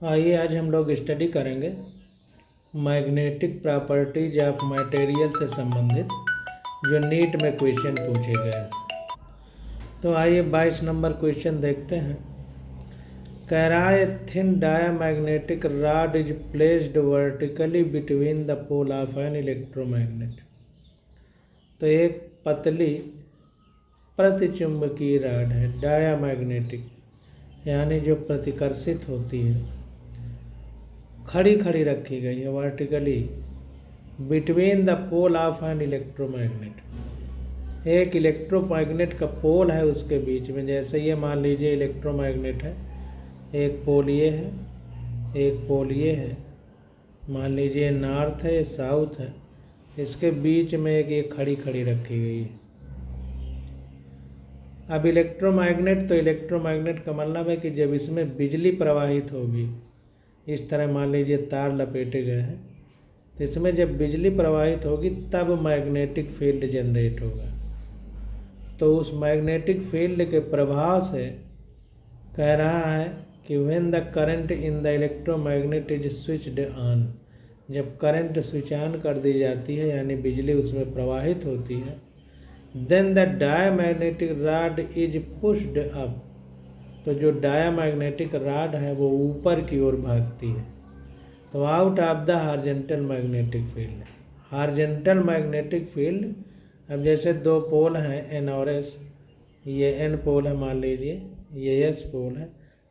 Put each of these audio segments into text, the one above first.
आइए आज हम लोग स्टडी करेंगे मैग्नेटिक प्रॉपर्टीज ऑफ मटेरियल से संबंधित जो नीट में क्वेश्चन पूछे गए हैं। तो आइए 22 नंबर क्वेश्चन देखते हैं। कह रहा है thin diamagnetic rod is placed vertically between the pole of an electromagnet. तो एक पतली प्रतिचुंबकीय रॉड है डायामैग्नेटिक, यानी जो प्रतिकर्षित होती है, खड़ी खड़ी रखी गई है vertically between the pole of an electromagnet. एक इलेक्ट्रोमैग्नेट का पोल है उसके बीच में। जैसे ये मान लीजिए इलेक्ट्रोमैग्नेट है, एक पोल ये है, एक पोल ये है, मान लीजिए नॉर्थ है, साउथ है, इसके बीच में एक ये खड़ी खड़ी रखी गई है। अब इलेक्ट्रोमैग्नेट का मतलब है कि जब इसमें बिजली प्रवाहित होगी, इस तरह मान लीजिए तार लपेटे गए हैं, तो इसमें जब बिजली प्रवाहित होगी तब मैग्नेटिक फील्ड जनरेट होगा। तो उस मैग्नेटिक फील्ड के प्रभाव से कह रहा है कि when the current in the electromagnet is switched on, जब करंट स्विच ऑन कर दी जाती है यानी बिजली उसमें प्रवाहित होती है, then the diamagnetic rod is pushed up, तो जो डायामैग्नेटिक रॉड है वो ऊपर की ओर भागती है। तो out of the horizontal magnetic field, horizontal magnetic field, अब जैसे दो पोल हैं एन और एस, ये एन पोल है मान लीजिए, ये एस पोल है,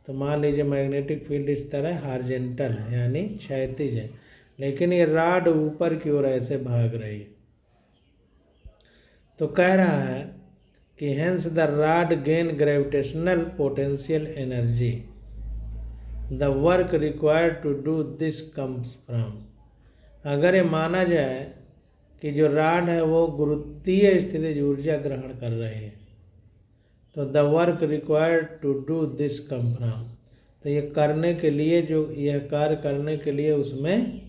तो मान लीजिए मैग्नेटिक फील्ड इस तरह हॉरिजॉन्टल है यानी क्षैतिज है, लेकिन ये रॉड ऊपर की ओर ऐसे भाग रही है। तो कह रहा है कि hence the rod gain gravitational potential energy, the work required to do this comes from. अगर ये माना जाए कि जो रॉड है वो गुरुत्वीय स्थितिज ऊर्जा ग्रहण कर रही है, तो the work required to do this come from, तो ये करने के लिए, जो यह कार्य करने के लिए उसमें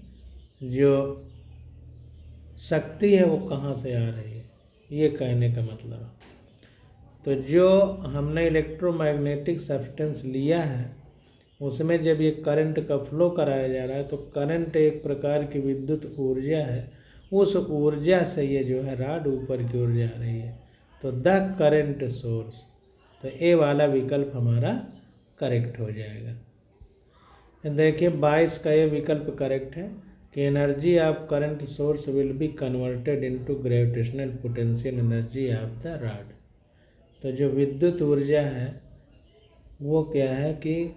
जो शक्ति है वो कहाँ से आ रही है, ये कहने का मतलब है। तो जो हमने इलेक्ट्रोमैग्नेटिक सब्सटेंस लिया है उसमें जब ये करंट का फ्लो कराया जा रहा है, तो करंट एक प्रकार की विद्युत ऊर्जा है, उस ऊर्जा से ये जो है रॉड ऊपर की ओर जा रही है। तो द करंट सोर्स, तो ए वाला विकल्प हमारा करेक्ट हो जाएगा। देखिए 22 का ये विकल्प करेक्ट है कि energy of current source will be converted into gravitational potential energy of the rod. तो जो विद्युत ऊर्जा है वो क्या है कि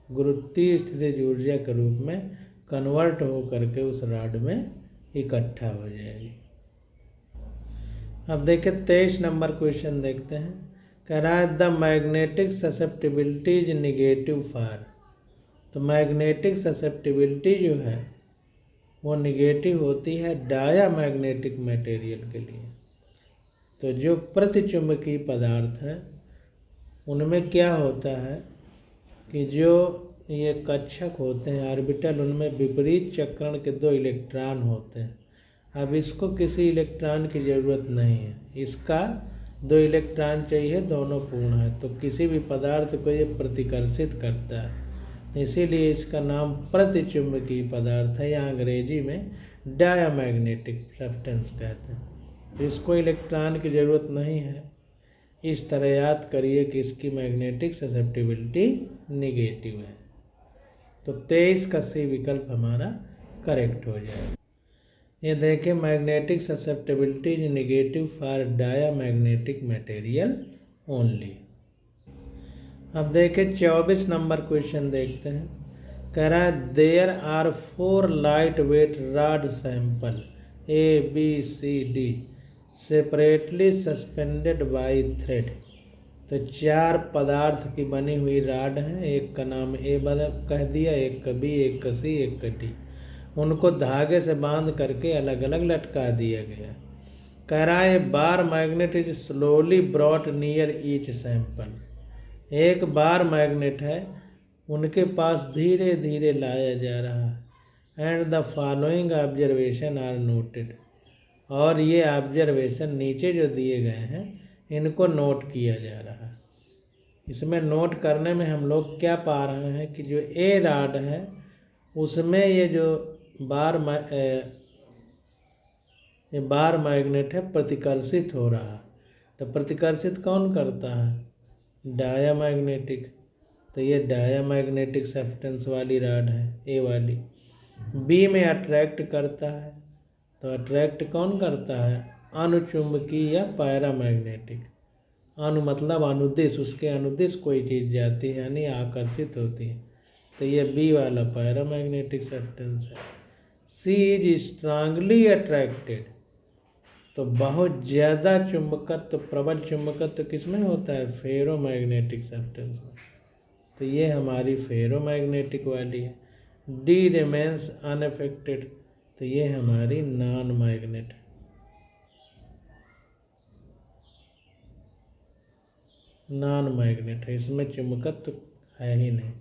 गुरुत्वीय स्थितिज ऊर्जा के रूप में कन्वर्ट हो करके उस रॉड में इकट्ठा हो जाएगी। अब देखिए 23 नंबर क्वेश्चन देखते हैं। कह रहा है the magnetic susceptibility is negative for. तो मैग्नेटिक ससेप्टिबिलिटी जो है वो निगेटिव होती है डायामैग्नेटिक मटेरियल के लिए। तो जो प्रतिचुंबकीय पदार्थ हैं उनमें क्या होता है कि जो ये कक्षक होते हैं ऑर्बिटल, उनमें विपरीत चक्रण के 2 इलेक्ट्रॉन होते हैं। अब इसको किसी इलेक्ट्रॉन की ज़रूरत नहीं है, इसका 2 इलेक्ट्रॉन चाहिए, दोनों पूर्ण है, तो किसी भी पदार्थ को ये प्रतिकर्षित करता है, इसीलिए इसका नाम प्रतिचुंबकीय पदार्थ है, या अंग्रेजी में डायामैग्नेटिक सब्सटेंस कहते हैं। तो इसको इलेक्ट्रॉन की ज़रूरत नहीं है। इस तरह याद करिए कि इसकी मैग्नेटिक ससेप्टिबिलिटी निगेटिव है। तो 23 का सी विकल्प हमारा करेक्ट हो जाएगा। ये देखिए magnetic susceptibility is negative for diamagnetic material only. अब देखिए 24 नंबर क्वेश्चन देखते हैं। कह रहा है there are 4 light weight rod sample ABCD separately suspended by thread. तो 4 पदार्थ की बनी हुई रॉड हैं, एक का नाम ए कह दिया, एक का B, एक का C, एक का D, उनको धागे से बांध करके अलग अलग लटका दिया गया। कह रहा है bar magnet is slowly brought near each sample. एक बार मैग्नेट है, उनके पास धीरे धीरे लाया जा रहा है। And the following observation are noted, और ये ऑब्जर्वेशन नीचे जो दिए गए हैं इनको नोट किया जा रहा है। इसमें नोट करने में हम लोग क्या पा रहे हैं कि जो ए रॉड है उसमें ये जो ये बार मैग्नेट है प्रतिकर्षित हो रहा है। तो प्रतिकर्षित कौन करता है? डायामैग्नेटिक। तो ये डायामैग्नेटिक सब्सटेंस वाली रॉड है ए वाली। बी में अट्रैक्ट करता है। तो अट्रैक्ट कौन करता है? अनुचुंबकीय या पैरामैग्नेटिक। अनु मतलब अनुदिश, उसके अनुदिश कोई चीज़ जाती है यानी आकर्षित होती है। तो ये बी वाला पैरामैग्नेटिक सब्सटेंस है। सी इज स्ट्रांगली अट्रैक्टेड। तो बहुत ज़्यादा चुंबकत्व, प्रबल चुंबकत्व किस में होता है? फेरोमैग्नेटिक सब्सटेंस में। तो ये हमारी फेरोमैग्नेटिक वाली है। D remains unaffected. तो ये हमारी नॉन मैग्नेट, नॉन मैग्नेट है, इसमें चुंबकत्व है ही नहीं।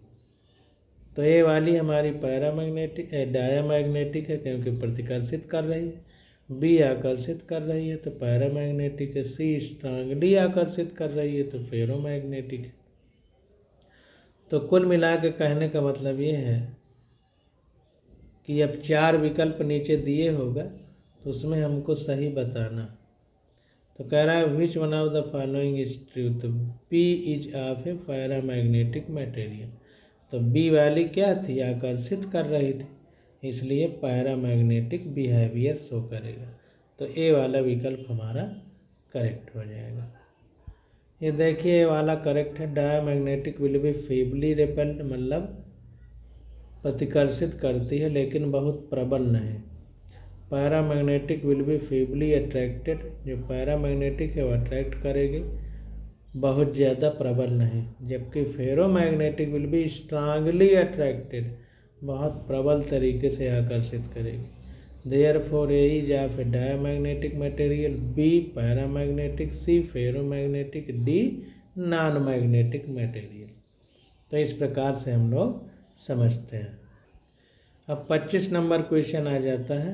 तो ये वाली हमारी पैरामैग्नेटिक डायामैग्नेटिक है क्योंकि प्रतिकर्षित कर रही है। बी आकर्षित कर रही है तो पैरामैग्नेटिक है। सी स्ट्रांगली आकर्षित कर रही है तो फेरोमैग्नेटिक है। तो कुल मिला के कहने का मतलब ये है कि अब 4 विकल्प नीचे दिए होगा तो उसमें हमको सही बताना। तो कह रहा है which one of the following is truth? P is of A paramagnetic material. तो बी वाली क्या थी? आकर्षित कर रही थी, इसलिए पैरामैग्नेटिक बिहेवियर शो करेगा। तो ए वाला विकल्प हमारा करेक्ट हो जाएगा। ये देखिए ये वाला करेक्ट है। Diamagnetic will be feebly repelled, मतलब प्रतिकर्षित करती है लेकिन बहुत प्रबल नहीं। Paramagnetic will be feebly attracted, जो पैरामैग्नेटिक है वो अट्रैक्ट करेगी, बहुत ज़्यादा प्रबल नहीं। जबकि ferromagnetic will be strongly attracted, बहुत प्रबल तरीके से आकर्षित करेगी। Therefore A is of a diamagnetic material, B paramagnetic, C ferromagnetic, D non magnetic material. तो इस प्रकार से हम लोग समझते हैं। अब 25 नंबर क्वेश्चन आ जाता है।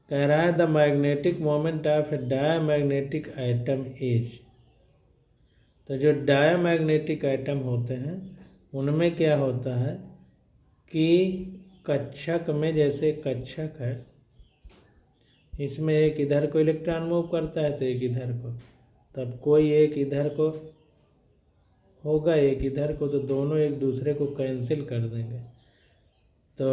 कह रहा है the magnetic moment of a diamagnetic item is. तो जो डायामैग्नेटिक आइटम होते हैं उनमें क्या होता है कि कक्षक में, जैसे कक्षक है इसमें एक इधर को इलेक्ट्रॉन मूव करता है तो एक इधर को, तब कोई एक इधर को होगा एक इधर को, तो दोनों एक दूसरे को कैंसिल कर देंगे तो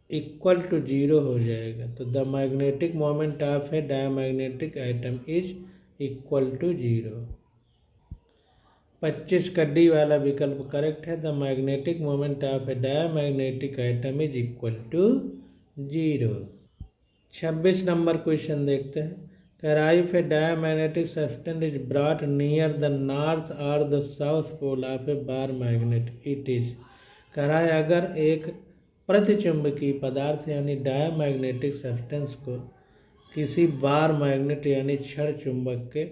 इक्वल टू 0 हो जाएगा। तो the magnetic moment of a diamagnetic item is equal to 0। 25 का डी वाला विकल्प करेक्ट है। The magnetic moment of a diamagnetic item is equal to 0। 26 number question देखते हैं। If a diamagnetic substance is brought near the north और the south pole of a bar magnet it is. कह रहा है अगर एक प्रतिचुंबकीय पदार्थ यानी डायामैग्नेटिक सब्सटेंस को किसी बार मैग्नेट यानी क्षण चुंबक के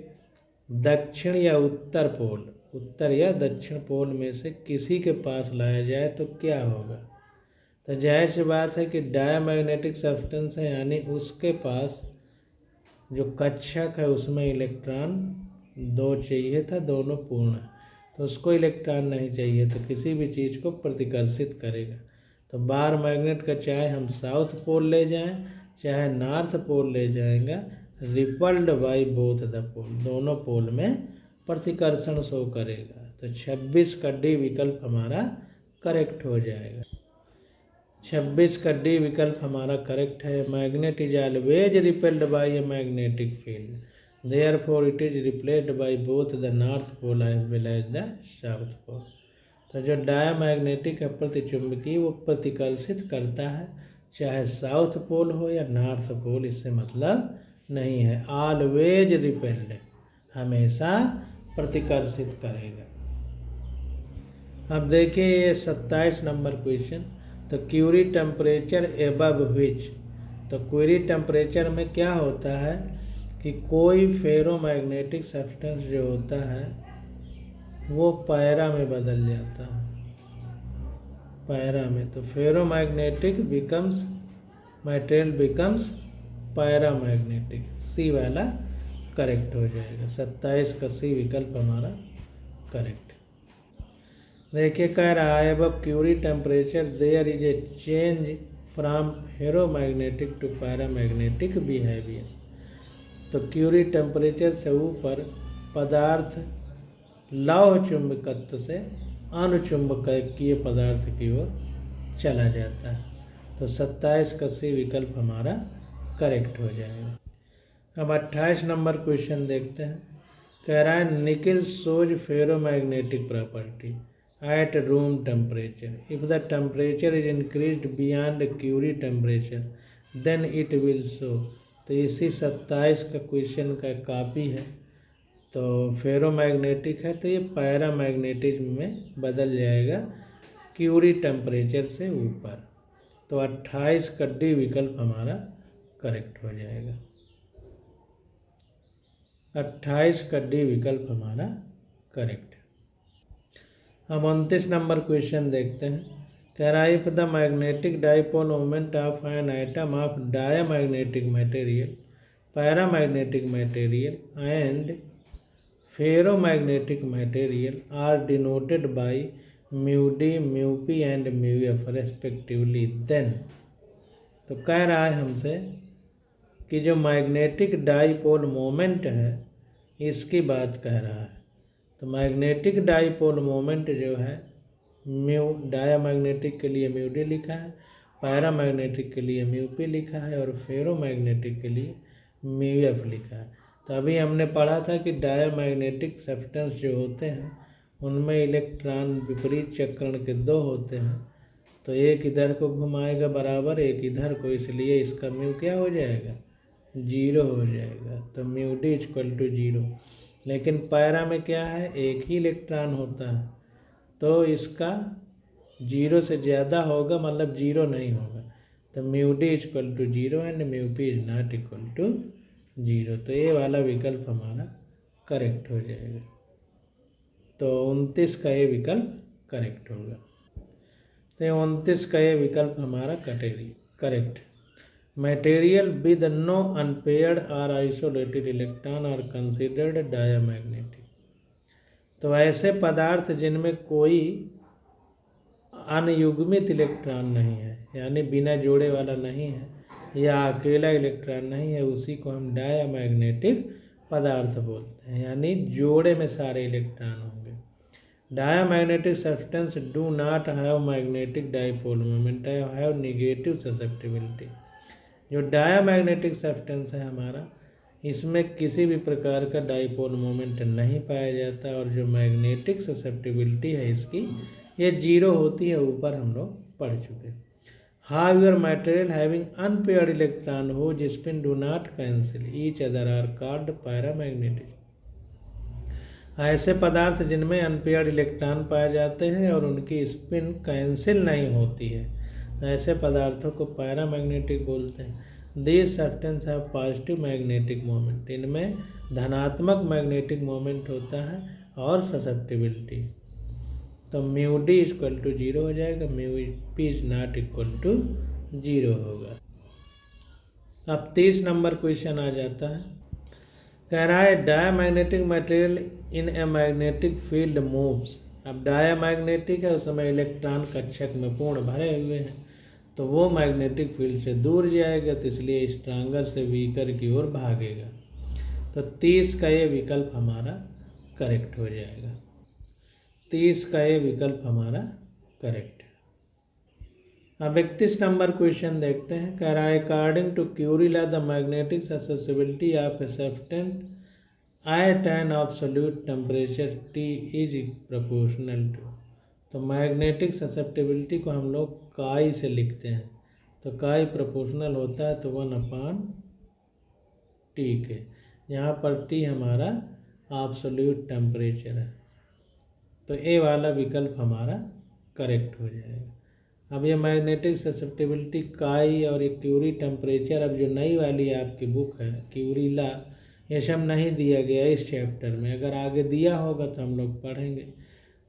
दक्षिण या उत्तर पोल, उत्तर या दक्षिण पोल में से किसी के पास लाया जाए तो क्या होगा? तो जाहिर सी बात है कि डायामैग्नेटिक सब्सटेंस है यानी उसके पास जो कक्षक है उसमें इलेक्ट्रॉन 2 चाहिए था, दोनों पूर्ण है, तो उसको इलेक्ट्रॉन नहीं चाहिए तो किसी भी चीज़ को प्रतिकर्षित करेगा। तो बार मैग्नेट का चाहे हम साउथ पोल ले जाएं चाहे नॉर्थ पोल ले जाएंगे, रिपल्ड बाई बोथ द पोल, दोनों पोल में प्रतिकर्षण शो करेगा। तो 26 का डी विकल्प हमारा करेक्ट हो जाएगा। 26 का डी विकल्प हमारा करेक्ट है। Magnet is always repelled by a magnetic field, therefore it is repelled by both the north pole as well as the south pole. तो जो डायामैग्नेटिक है प्रतिचुंबकीय वो प्रतिकर्षित करता है, चाहे साउथ पोल हो या नॉर्थ पोल, इससे मतलब नहीं है। ऑलवेज रिपेल्ड, हमेशा प्रतिकर्षित करेगा। अब देखिए ये 27 नंबर क्वेश्चन। तो क्यूरी टेम्परेचर एबव विच। तो क्यूरी टेम्परेचर में क्या होता है कि कोई फेरोमैग्नेटिक सब्सटेंस जो होता है वो पैरा में बदल जाता है, पैरा में। तो ferromagnetic becomes material becomes paramagnetic. C वाला करेक्ट हो जाएगा। 27 का सी विकल्प हमारा करेक्ट। देखिए कह रहा है अब Curie temperature there is a change from ferromagnetic to paramagnetic behaviour. तो क्यूरी टेम्परेचर से ऊपर पदार्थ लौह चुंबकत्व से अनुचुंबकीय पदार्थ की ओर चला जाता है। तो 27 का सी विकल्प हमारा करेक्ट हो जाएगा। अब 28 नंबर क्वेश्चन देखते हैं। कह रहा है nickel shows ferromagnetic property at room temperature, if the temperature is increased beyond Curie temperature then it will show. तो इसी 27 का क्वेश्चन का कॉपी है। तो फेरोमैग्नेटिक है तो ये पैरामैग्नेटिज्म में बदल जाएगा क्यूरी टेम्परेचर से ऊपर। तो 28 का डी विकल्प हमारा करेक्ट हो जाएगा। 28 का डी विकल्प हमारा करेक्ट। हम 29 नंबर क्वेश्चन देखते हैं। कह रहा है if the magnetic dipole moment of an item of diamagnetic material, paramagnetic material and ferromagnetic material are denoted by mu D, mu P and mu F respectively then. तो कह रहा है हमसे कि जो मैग्नेटिक डाइपोल मोमेंट है इसकी बात कह रहा है। तो मैग्नेटिक डाइपोल मोमेंट जो है म्यू, डायमैग्नेटिक के लिए म्यू डी लिखा है, पैरामैग्नेटिक के लिए म्यू पी लिखा है और फेरोमैग्नेटिक के लिए म्यू एफ लिखा है। तो अभी हमने पढ़ा था कि डायमैग्नेटिक सब्सटेंस जो होते हैं उनमें इलेक्ट्रॉन विपरीत चक्रण के दो होते हैं। तो एक इधर को घुमाएगा बराबर, एक इधर को, इसलिए इसका म्यू क्या हो जाएगा, 0 हो जाएगा। तो म्यू डी इक्वल टू 0। लेकिन पैरा में क्या है, एक ही इलेक्ट्रॉन होता है तो इसका 0 से ज़्यादा होगा, मतलब 0 नहीं होगा। तो mu D equal to 0 and mu P is not equal to 0। तो ये वाला विकल्प हमारा करेक्ट हो जाएगा। तो 29 का ये विकल्प करेक्ट होगा। तो 29 का ये विकल्प हमारा correct. Material with no unpaired और isolated electron are considered diamagnetic. तो ऐसे पदार्थ जिनमें कोई अनयुग्मित इलेक्ट्रॉन नहीं है, यानी बिना जोड़े वाला नहीं है या अकेला इलेक्ट्रॉन नहीं है, उसी को हम डायमैग्नेटिक पदार्थ बोलते हैं, यानी जोड़े में सारे इलेक्ट्रॉन होंगे। Diamagnetic substance do not have magnetic dipole moment, have negative susceptibility. जो डायमैग्नेटिक सब्सटेंस है हमारा, इसमें किसी भी प्रकार का डाइपोल मोमेंट नहीं पाया जाता और जो मैग्नेटिक ससेप्टिबिलिटी है इसकी, ये 0 होती है। ऊपर हम लोग पढ़ चुके। However material having unpaired electron whose spin do not cancel each other are called paramagnetic. ऐसे पदार्थ जिनमें अनपेयर्ड इलेक्ट्रॉन पाए जाते हैं और उनकी स्पिन कैंसिल नहीं होती है, ऐसे पदार्थों को पैरामैग्नेटिक बोलते हैं। These substance have positive magnetic moment, इनमें धनात्मक मैग्नेटिक मोमेंट होता है और ससेप्टिबिलिटी। तो म्यू डी इक्वल टू 0 हो जाएगा, mu P is not equal to 0 होगा। अब 30 नंबर क्वेश्चन आ जाता है। कह रहा है diamagnetic material in A magnetic field moves. अब डायमैग्नेटिक है, उस समय इलेक्ट्रॉन कक्षक में पूर्ण भरे हुए हैं, तो वो मैग्नेटिक फील्ड से दूर जाएगा, तो इसलिए स्ट्रांगर से वीकर की ओर भागेगा। तो 30 का ये विकल्प हमारा करेक्ट हो जाएगा। 30 का ये विकल्प हमारा करेक्ट है। अब 31 नंबर क्वेश्चन देखते हैं। कह रहा है according to Curie law the magnetic susceptibility of a substance at an absolute temperature T is proportional to. तो मैग्नेटिक ससेप्टिबिलिटी को हम लोग काई से लिखते हैं। तो काई प्रोपोर्शनल होता है तो 1/T के, यहाँ पर T हमारा एब्सोल्यूट टेम्परेचर है। तो ए वाला विकल्प हमारा करेक्ट हो जाएगा। अब ये मैग्नेटिक ससेप्टिबिलिटी काई और ये क्यूरी टेम्परेचर, अब जो नई वाली आपकी बुक है क्यूरी लॉ, ये सब नहीं दिया गया इस चैप्टर में। अगर आगे दिया होगा तो हम लोग पढ़ेंगे।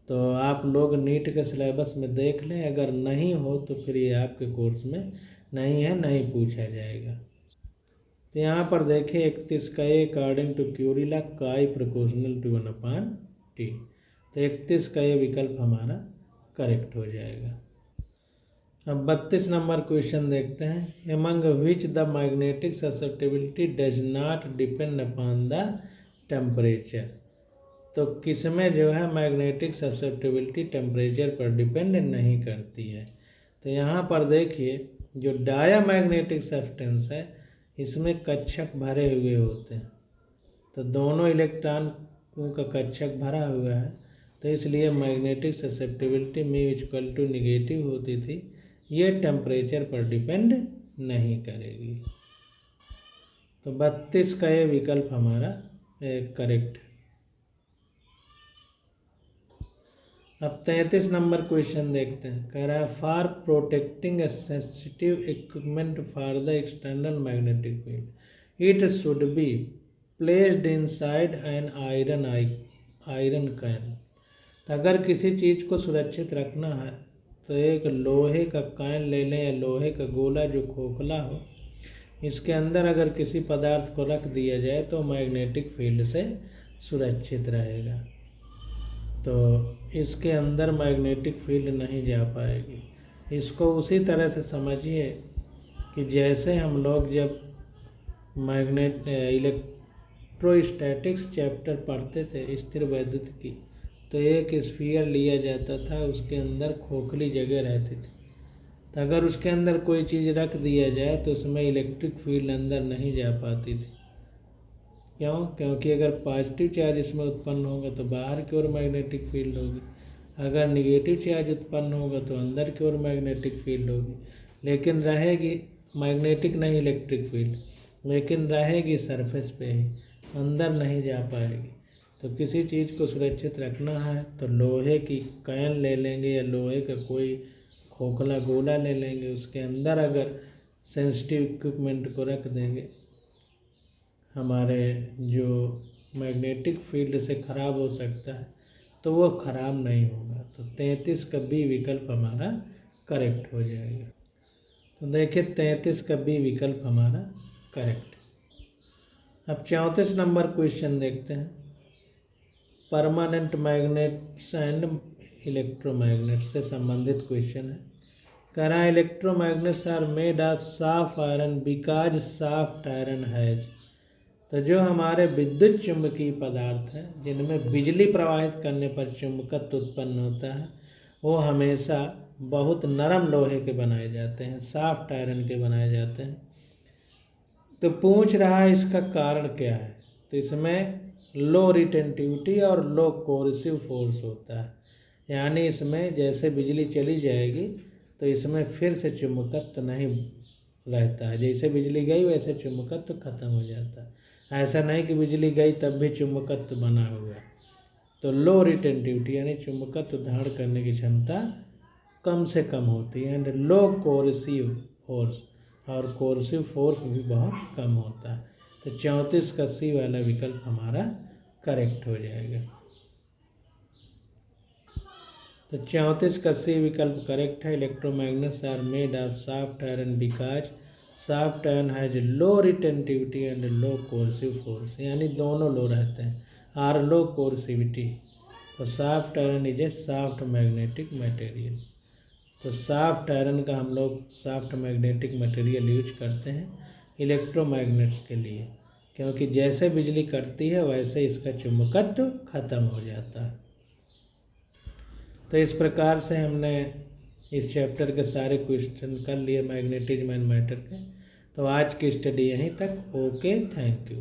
तो आप लोग नीट के सिलेबस में देख लें, अगर नहीं हो तो फिर ये आपके कोर्स में नहीं है, नहीं पूछा जाएगा। तो यहाँ पर देखिए 31 का ए अकॉर्डिंग टू क्यूरी लॉ काई प्रोपोर्शनल टू 1/T। तो 31 का ये विकल्प हमारा करेक्ट हो जाएगा। अब 32 नंबर क्वेश्चन देखते हैं। Among which the magnetic susceptibility does not depend upon the temperature. तो किसमें जो है मैग्नेटिक ससेप्टिबिलिटी टेम्परेचर पर डिपेंड नहीं करती है। तो यहाँ पर देखिए जो डायामैग्नेटिक सब्सटेंस है इसमें कक्षक भरे हुए होते हैं, तो दोनों इलेक्ट्रॉन का कक्षक भरा हुआ है, तो इसलिए मैग्नेटिक ससेप्टिबिलिटी μ = निगेटिव होती थी। ये टेम्परेचर पर डिपेंड नहीं करेगी। तो 32 का ये विकल्प हमारा करेक्ट। अब 33 नंबर क्वेश्चन देखते हैं। कह रहा है for protecting A sensitive equipment for the external magnetic field it should be placed inside an iron can. तो अगर किसी चीज़ को सुरक्षित रखना है तो एक लोहे का कैन ले लें या लोहे का गोला जो खोखला हो, इसके अंदर अगर किसी पदार्थ को रख दिया जाए तो मैग्नेटिक फील्ड से सुरक्षित रहेगा। तो इसके अंदर मैग्नेटिक फील्ड नहीं जा पाएगी। इसको उसी तरह से समझिए कि जैसे हम लोग जब इलेक्ट्रोस्टैटिक्स चैप्टर पढ़ते थे स्थिर वैद्युतिकी, तो एक स्फीयर लिया जाता था, उसके अंदर खोखली जगह रहती थी, तो अगर उसके अंदर कोई चीज़ रख दिया जाए तो उसमें इलेक्ट्रिक फील्ड अंदर नहीं जा पाती थी। क्यों? क्योंकि अगर पॉजिटिव चार्ज इसमें उत्पन्न होगा तो बाहर की ओर मैग्नेटिक फील्ड होगी, अगर निगेटिव चार्ज उत्पन्न होगा तो अंदर की ओर मैग्नेटिक फील्ड होगी। लेकिन रहेगी मैग्नेटिक नहीं इलेक्ट्रिक फील्ड, लेकिन रहेगी सरफेस पे ही, अंदर नहीं जा पाएगी। तो किसी चीज़ को सुरक्षित रखना है तो लोहे की कैन ले लेंगे या लोहे का कोई खोखला गोला ले लेंगे, उसके अंदर अगर सेंसिटिव इक्विपमेंट को रख देंगे, हमारे जो मैग्नेटिक फील्ड से ख़राब हो सकता है तो वो ख़राब नहीं होगा। तो 33 का बी विकल्प हमारा करेक्ट हो जाएगा। तो देखिए 33 का बी विकल्प हमारा करेक्ट। अब 34 नंबर क्वेश्चन देखते हैं। परमानेंट मैग्नेट्स एंड इलेक्ट्रोमैग्नेट्स से संबंधित क्वेश्चन है। कह रहा है electromagnets are made of soft iron because soft iron has. तो जो हमारे विद्युत चुंबकीय पदार्थ हैं जिनमें बिजली प्रवाहित करने पर चुंबकत्व उत्पन्न होता है, वो हमेशा बहुत नरम लोहे के बनाए जाते हैं, सॉफ्ट आयरन के बनाए जाते हैं। तो पूछ रहा है इसका कारण क्या है। तो इसमें लो रिटेंटिविटी और लो कोरिसिव फोर्स होता है, यानी इसमें जैसे बिजली चली जाएगी तो इसमें फिर से चुंबकत्व नहीं रहता है, जैसे बिजली गई वैसे चुंबकत्व खत्म हो जाता है। ऐसा नहीं कि बिजली गई तब भी चुंबकत्व बना हुआ। तो लो रिटेंटिविटी यानी चुंबकत्व धारण करने की क्षमता कम से कम होती है, एंड लो कोरिसिव फोर्स, और कोरिसिव फोर्स भी बहुत कम होता है। तो 34 का सी वाला विकल्प हमारा करेक्ट हो जाएगा। तो 34 का सी विकल्प करेक्ट है। Electromagnets are made of soft iron because soft iron has low retentivity and low coercive force, यानी दोनों लो रहते हैं, आर लो कोरिसिविटी। तो soft iron is a soft magnetic material. तो सॉफ्ट आयरन का हम लोग सॉफ्ट मैग्नेटिक मटेरियल यूज करते हैं इलेक्ट्रोमैग्नेट्स के लिए, क्योंकि जैसे बिजली कटती है वैसे इसका चुंबकत्व खत्म हो जाता है। तो इस प्रकार से हमने इस चैप्टर के सारे क्वेश्चन कर लिए मैग्नेटिज्म एंड मैटर के। तो आज की स्टडी यहीं तक। Okay, thank you.